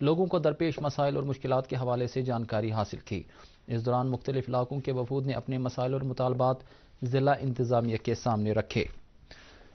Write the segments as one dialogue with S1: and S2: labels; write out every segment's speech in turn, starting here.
S1: لوگوں کو درپیش مسائل اور مشکلات کے حوالے سے جانکاری حاصل کی۔ اس دوران مختلف علاقوں کے وفود نے اپنے مسائل اور مطالبات ضلع انتظامیہ کے سامنے رکھے۔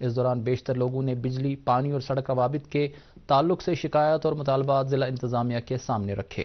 S1: اس دوران بیشتر لوگوں نے بجلی، پانی اور سڑک روابط کے تعلق سے شکایات اور مطالبات ضلع انتظامیہ کے سامنے رکھے۔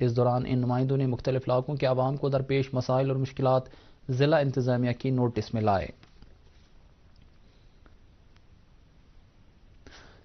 S1: اس دوران ان نمائندوں نے مختلف علاقوں کے عوام کو درپیش مسائل اور مشکلات ضلع انتظامیہ کی نوٹس میں لائے۔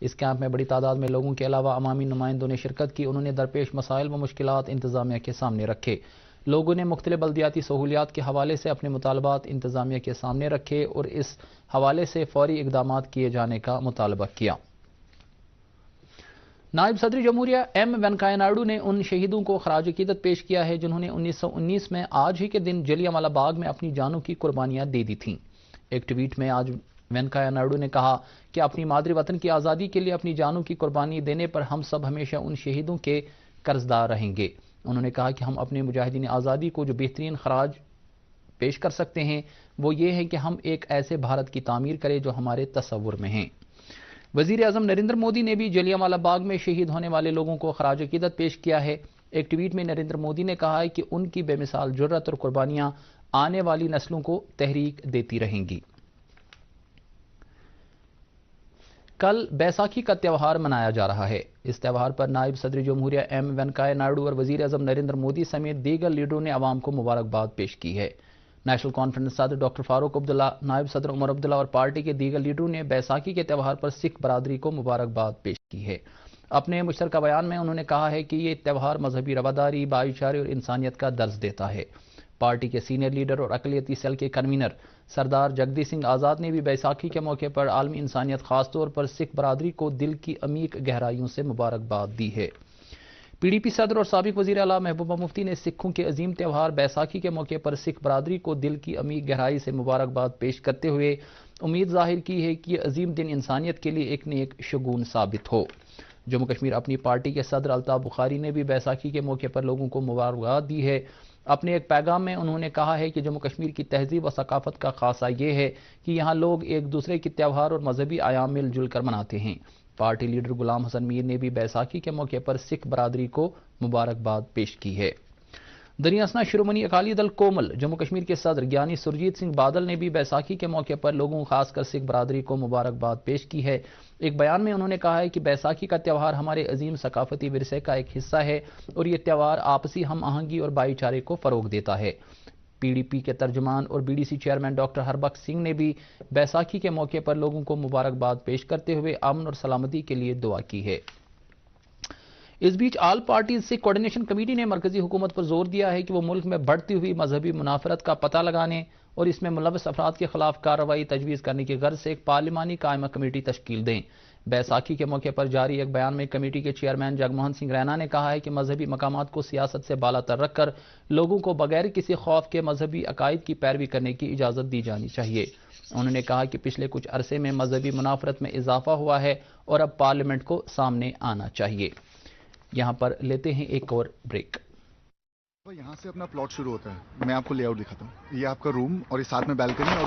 S1: اس کیمپ میں بڑی تعداد میں لوگوں کے علاوہ عوامی نمائندوں نے شرکت کی۔ انہوں نے درپیش مسائل و مشکلات انتظامیہ کے سامنے رکھے۔ لوگوں نے مختلف بلدیاتی سہولیات کے حوالے سے اپنے مطالبات انتظامیہ کے سامنے رکھے اور اس حوالے سے فوری اقدامات کیے جانے کا مطالبہ کیا۔ نائب صدر جمہوریہ ایم وینکیا نائیڈو نے ان شہیدوں کو خراج عقیدت پیش کیا ہے جنہوں نے 1919 میں آج ہی کے دن جلیانوالہ باغ میں اپنی جانوں کی قربانیاں دے دی تھیں۔ ایک ٹویٹ میں آج وینکیا نائیڈو نے کہا کہ اپنی مادری وطن کی آزادی کے لیے اپنی جانوں کی قربانی دینے پر ہم سب ہمیشہ ان شہیدوں کے قرضدار رہیں گے۔ انہوں نے کہا کہ ہم اپنے مجاہدین آزادی کو جو بہترین خراج پیش کر سکتے ہیں وہ یہ ہے کہ ہم ایک ایسے بھارت کی تعمیر کریں جو ہمارے تصور میں ہیں۔ وزیر اعظم نریندر مودی نے بھی جلیانوالہ باغ میں شہید ہونے والے لوگوں کو خراج عقیدت پیش کیا ہے۔ ایک ٹویٹ میں نریندر مودی نے کہا ہے کہ ان کی بے مثال جرأت اور قربانیاں آنے والی نسلوں کو تحریک دیتی رہیں گی۔ کل بیساکھی کا تہوار منایا جا رہا ہے۔ اس تہوار پر نائب صدر جمہوریہ ایم وینکیا نائیڈو اور وزیر اعظم نریندر مودی سمیت دیگر لیڈروں نے عوام کو مبارکباد پیش کی ہے۔ نیشنل کانفرنس صدر ڈاکٹر فاروق عبداللہ، نائب صدر عمر عبداللہ اور پارٹی کے دیگر لیڈروں نے بیساکھی کے تہوار پر سکھ برادری کو مبارکباد پیش کی ہے۔ اپنے مشترکہ بیان میں انہوں نے کہا ہے کہ یہ تہوار مذہبی رواداری، بھائی چارے اور انسانیت کا درس دیتا ہے۔ پارٹی کے سینئر لیڈر اور اقلیتی سیل کے کنوینر سردار جگدیش سنگھ آزاد نے بھی بیساکھی کے موقع پر عالمی انسانیت خاص طور پر سکھ برادری کو دل کی عمیق گہرائیوں سے مبارکباد دی ہے۔ پی ڈی پی صدر اور سابق وزیر اعلیٰ محبوبہ مفتی نے سکھوں کے عظیم تہوار بیساکھی کے موقع پر سکھ برادری کو دل کی عمیق گہرائی سے مبارکباد پیش کرتے ہوئے امید ظاہر کی ہے کہ یہ عظیم دن انسانیت کے لیے ایک نیک شگون ثابت ہو۔ جموں کشمیر اپنی پارٹی کے صدر الطاف بخاری نے بھی بیساکھی کے موقع پر لوگوں کو مبارکباد دی ہے۔ اپنے ایک پیغام میں انہوں نے کہا ہے کہ جموں کشمیر کی تہذیب و ثقافت کا خاصہ یہ ہے کہ یہاں لوگ ایک دوسرے کے تہوار اور مذہبی ایام مل جل کر مناتے ہیں۔ پارٹی لیڈر غلام حسن میر نے بھی بیساکھی کے موقع پر سکھ برادری کو مبارکباد پیش کی ہے۔ دریاسنا شرومنی اکالی دل کومل جموں کشمیر کے صدر گیانی سرجیت سنگھ بادل نے بھی بیساکھی کے موقع پر لوگوں خاص کر سکھ برادری کو مبارکباد پیش کی ہے۔ ایک بیان میں انہوں نے کہا ہے کہ بیساکھی کا تہوار ہمارے عظیم ثقافتی ورثے کا ایک حصہ ہے اور یہ تہوار آپسی ہم آہنگی اور بھائی چارے کو فروغ دیتا ہے۔ پی ڈی پی کے ترجمان اور B D C chairman doctor Harbaksh Singh نے بھی بیساکھی کے موقع پر لوگوں کو مبارکباد پیش کرتے ہوئے امن اور سلامتی کے لیے دعا کی ہے۔ اس بیچ آل پارٹیز سکھ کوارڈینیشن کمیٹی نے مرکزی حکومت پر زور دیا ہے کہ وہ ملک میں بڑھتی ہوئی مذہبی منافرت کا پتہ لگانے اور اس میں ملوث افراد کے خلاف کارروائی تجویز کرنے کی غرض سے ایک پارلیمانی قائمہ کمیٹی تشکیل دیں۔ بیساکھی کے موقع پر جاری ایک بیان میں کمیٹی کے چیئرمین جگموہن سنگھ رینا نے کہا ہے کہ مذہبی مقامات کو سیاست سے بالا تر رکھ کر لوگوں کو بغیر کسی خوف کے مذہبی عقائد کی پیروی کرنے کی اجازت دی جانی چاہیے۔ انہوں نے کہا کہ پچھلے کچھ عرصے میں مذہبی منافرت میں اضافہ ہوا ہے اور اب پارلیمنٹ کو سامنے آنا چاہیے۔ یہاں پر لیتے ہیں ایک اور بریک۔
S2: یہاں سے اپنا پلاٹ شروع ہوتا ہے، میں آپ کو لے آؤٹ دکھاتا ہوں۔ یہ آپ کا روم اور یہ ساتھ میں بیلکنی اور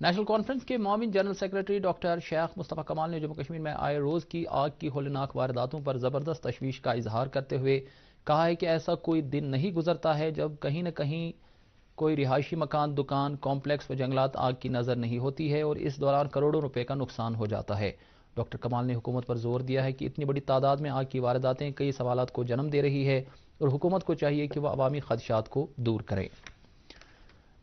S1: نیشنل کانفرنس کے معاون جنرل سیکرٹری ڈاکٹر شیخ مصطفیٰ کمال نے جموں کشمیر میں آئے روز کی آگ کی ہولناک وارداتوں پر زبردست تشویش کا اظہار کرتے ہوئے کہا ہے کہ ایسا کوئی دن نہیں گزرتا ہے جب کہیں نہ کہیں کوئی رہائشی مکان، دکان، کمپلیکس و جنگلات آگ کی نظر نہیں ہوتی ہے اور اس دوران کروڑوں روپے کا نقصان ہو جاتا ہے۔ ڈاکٹر کمال نے حکومت پر زور دیا ہے کہ اتنی بڑی تعداد میں آگ کی وارداتیں کئی سوالات کو جنم دے رہی ہے اور حکومت کو چاہیے کہ وہ عوامی خدشات کو دور کرے۔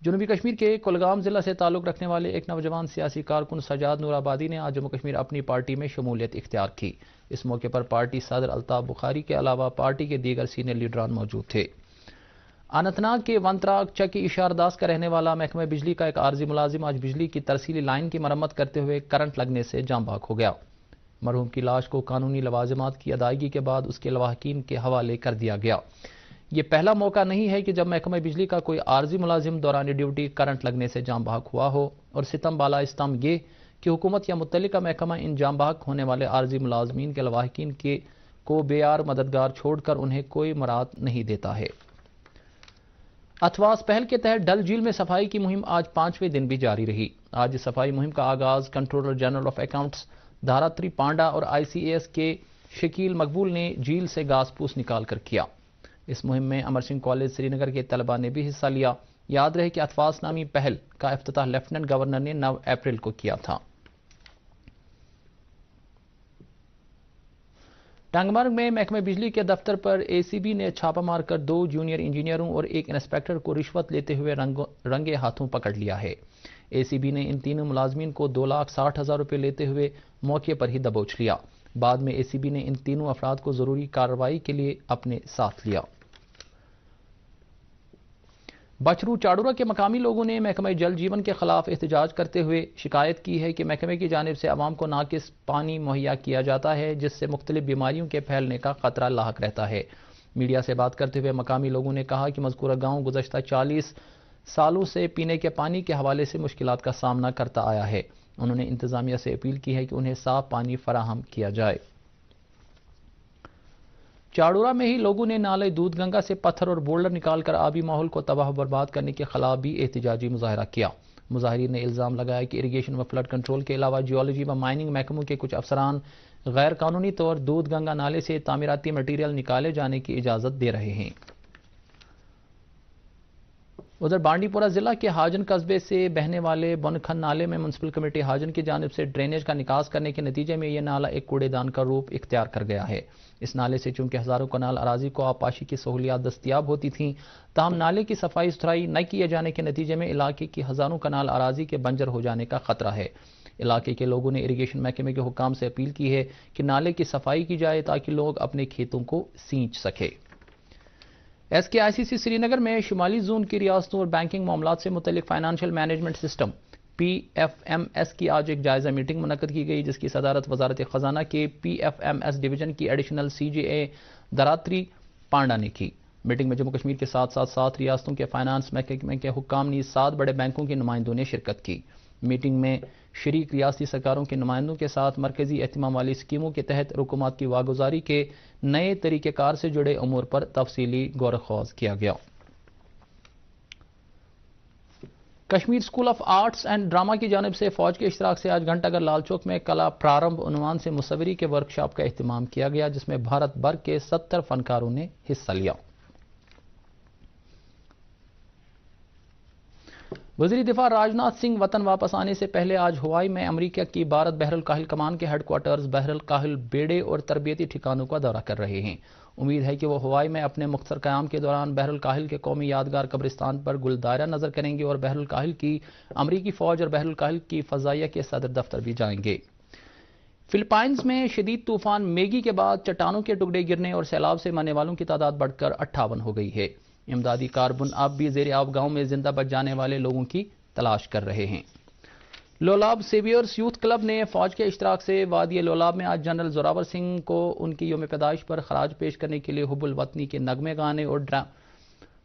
S1: جنوبی کشمیر کے کلگام ضلع سے تعلق رکھنے والے ایک نوجوان سیاسی کارکن سجاد نور آبادی نے آج جموں کشمیر اپنی پارٹی میں شمولیت اختیار کی۔ اس موقع پر پارٹی صدر الطاف بخاری کے علاوہ پارٹی کے دیگر سینئر لیڈران موجود تھے۔ اننت ناگ کے ونتراگ چکی اشارداس کا رہنے والا محکمہ بجلی کا ایک عارضی ملازم آج بجلی کی ترسیلی لائن کی مرمت کرتے ہوئے کرنٹ لگنے سے جاں بحق ہو گیا۔ مرحوم کی لاش کو قانونی لوازمات کی ادائیگی کے بعد اس کے لواحقین کے حوالے کر دیا گیا۔ یہ پہلا موقع نہیں ہے کہ جب محکمہ بجلی کا کوئی عارضی ملازم دوران ڈیوٹی کرنٹ لگنے سے جاں بحق ہوا ہو، اور ستم بالا استم یہ کہ حکومت یا متعلقہ محکمہ ان جاں بحق ہونے والے عارضی ملازمین کے لواحقین کو بے یار مددگار چھوڑ کر انہیں کوئی مراعات نہیں دیتا ہے۔ اتھواس پہل کے تحت ڈل جھیل میں صفائی کی مہم آج 5ویں دن بھی جاری رہی۔ آج صفائی مہم کا آغاز controller general of accounts دھارتری panda اور ICAS کے شکیل مقبول نے جھیل سے گھاس پھوس نکال کر کیا۔ اس مہم میں امر سنگھ کالج سری نگر کے طلباء نے بھی حصہ لیا۔ یاد رہے کہ اتھواس نامی پہل کا افتتاح لیفٹیننٹ گورنر نے 9 اپریل کو کیا تھا۔ ٹانگمرگ میں محکمہ بجلی کے دفتر پر ACB نے چھاپہ مار کر 2 جونیئر انجینئروں اور 1 انسپیکٹر کو رشوت لیتے ہوئے رنگے ہاتھوں پکڑ لیا ہے۔ ACB نے ان تینوں ملازمین کو 2,60,000 روپے لیتے ہوئے موقع پر ہی دبوچ لیا۔ بعد میں ACB نے ان تینوں افراد کو ضروری کارروائی کے لیے اپنے ساتھ لیا۔ بچرو چاڑورا کے مقامی لوگوں نے محکمہ جل جیون کے خلاف احتجاج کرتے ہوئے شکایت کی ہے کہ محکمے کی جانب سے عوام کو ناقص پانی مہیا کیا جاتا ہے، جس سے مختلف بیماریوں کے پھیلنے کا خطرہ لاحق رہتا ہے۔ میڈیا سے بات کرتے ہوئے مقامی لوگوں نے کہا کہ مذکورہ گاؤں گزشتہ 40 سالوں سے پینے کے پانی کے حوالے سے مشکلات کا سامنا کرتا آیا ہے۔ انہوں نے انتظامیہ سے اپیل کی ہے کہ انہیں صاف پانی فراہم کیا جائے۔ چاڑورا میں ہی لوگوں نے نالے دودھ گنگا سے پتھر اور بولڈر نکال کر آبی ماحول کو تباہ و برباد کرنے کے خلاف بھی احتجاجی مظاہرہ کیا۔ مظاہرین نے الزام لگایا کہ اریگیشن و فلڈ کنٹرول کے علاوہ جیولوجی و مائننگ محکموں کے کچھ افسران غیر قانونی طور دودھ گنگا نالے سے تعمیراتی مٹیریل نکالے جانے کی اجازت دے رہے ہیں۔ ادھر بانڈی پورہ ضلع کے حاجن قصبے سے بہنے والے بنکھن نالے میں میونسپل کمیٹی حاجن کی جانب سے ڈرینیج کا نکاس کرنے کے نتیجے میں یہ نالہ ایک کوڑے دان کا روپ اختیار کر گیا ہے۔ اس نالے سے چونکہ ہزاروں کنال اراضی کو آبپاشی کی سہولیات دستیاب ہوتی تھیں، تاہم نالے کی صفائی ستھرائی نہ کیے جانے کے نتیجے میں علاقے کی ہزاروں کنال اراضی کے بنجر ہو جانے کا خطرہ ہے۔ علاقے کے لوگوں نے اریگیشن محکمے کے حکام سے اپیل کی ہے کہ نالے کی صفائی کی جائے تاکہ لوگ اپنے کھیتوں کو سینچ سکے۔ SKICC سری نگر میں شمالی زون کی ریاستوں اور بینکنگ معاملات سے متعلق فائنانشل مینجمنٹ سسٹم PFMS کی آج ایک جائزہ میٹنگ منعقد کی گئی، جس کی صدارت وزارت خزانہ کے PFMS ڈویژن کی ایڈیشنل CJA دھارتری پانڈا نے کی۔ میٹنگ میں جموں کشمیر کے ساتھ 7 ریاستوں کے فائنانس محکمے کے حکام نیز 7 بڑے بینکوں کے نمائندوں نے شرکت کی۔ میٹنگ میں شریک ریاستی سرکاروں کے نمائندوں کے ساتھ مرکزی اہتمام والی اسکیموں کے تحت رقومات کی واگزاری کے نئے طریقہ کار سے جڑے امور پر تفصیلی غور و خوض کیا گیا۔ Kashmir school of arts and drama کی جانب سے فوج کے اشتراک سے آج گھنٹہ گھر لال چوک میں کلا پرارمبھ عنوان سے مصوری کے ورکشاپ کا اہتمام کیا گیا، جس میں بھارت بھر کے 70 فنکاروں نے حصہ لیا۔ وزیر دفاع راجناتھ سنگھ وطن واپس آنے سے پہلے آج ہوائی میں امریکہ کی بھارت بحر الکاہل کمان کے ہیڈ کوارٹرز بحر الکاہل بیڑے اور تربیتی ٹھکانوں کا دورہ کر رہے ہیں۔ امید ہے کہ وہ ہوائی میں اپنے مختصر قیام کے دوران بحر الکاہل کے قومی یادگار قبرستان پر گل دائرہ نظر کریں گے اور بحر الکاہل کی امریکی فوج اور بحر الکاہل کی فضائیہ کے صدر دفتر بھی جائیں گے۔ فلپائنز میں شدید طوفان میگی کے بعد چٹانوں کے ٹکڑے گرنے اور سیلاب سے مرنے والوں کی تعداد بڑھ کر 58 ہو گئی ہے۔ امدادی کارکن اب بھی زیر آب گاؤں میں زندہ بچ جانے والے لوگوں کی تلاش کر رہے ہیں۔ لولاب سیویئرز یوتھ کلب نے فوج کے اشتراک سے وادی لولاب میں آج جنرل زوراور سنگھ کو ان کی یوم پیدائش پر خراج پیش کرنے کے لیے حب الوطنی کے نغمے گانے اور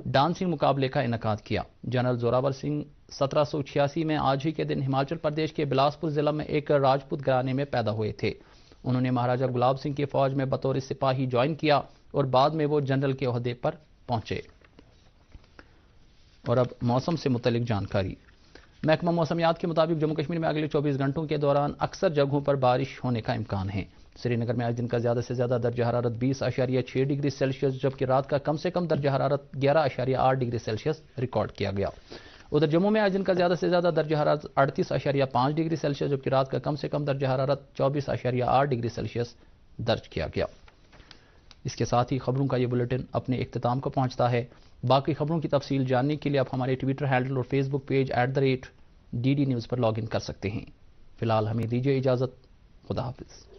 S1: ڈانسنگ مقابلے کا انعقاد کیا۔ جنرل زوراور سنگھ 1786 میں آج ہی کے دن ہماچل پردیش کے بلاسپور ضلع میں ایک راجپوت گھرانے میں پیدا ہوئے تھے۔ انہوں نے مہاراجہ گلاب سنگھ کی فوج میں بطور سپاہی جوائن کیا اور بعد میں وہ جنرل کے عہدے پر پہنچے۔ اور اب موسم سے متعلق جانکاری۔ محکمہ موسمیات کے مطابق جموں کشمیر میں اگلے 24 گھنٹوں کے دوران اکثر جگہوں پر بارش ہونے کا امکان ہے۔ سری نگر میں آج دن کا زیادہ سے زیادہ درجہ حرارت 20.6 ڈگری سیلسیس جبکہ رات کا کم سے کم درجہ حرارت 11.8 ڈگری سیلسیس ریکارڈ کیا گیا۔ ادھر جموں میں آج دن کا زیادہ سے زیادہ درجہ حرارت 38.5 ڈگری سیلسیس جبکہ رات کا کم سے کم درجہ حرارت 24.8 ڈگری سیلسیس درج کیا گیا۔ اس کے ساتھ ہی خبروں کا یہ بلیٹن اپنے اختتام کو پہنچتا ہے۔ باقی خبروں کی تفصیل جاننے کے لیے آپ ہمارے ٹویٹر ہینڈل اور Facebook page @DD News پر لاگ ان کر سکتے ہیں۔ فی الحال ہمیں دیجیے اجازت۔ خدا حافظ۔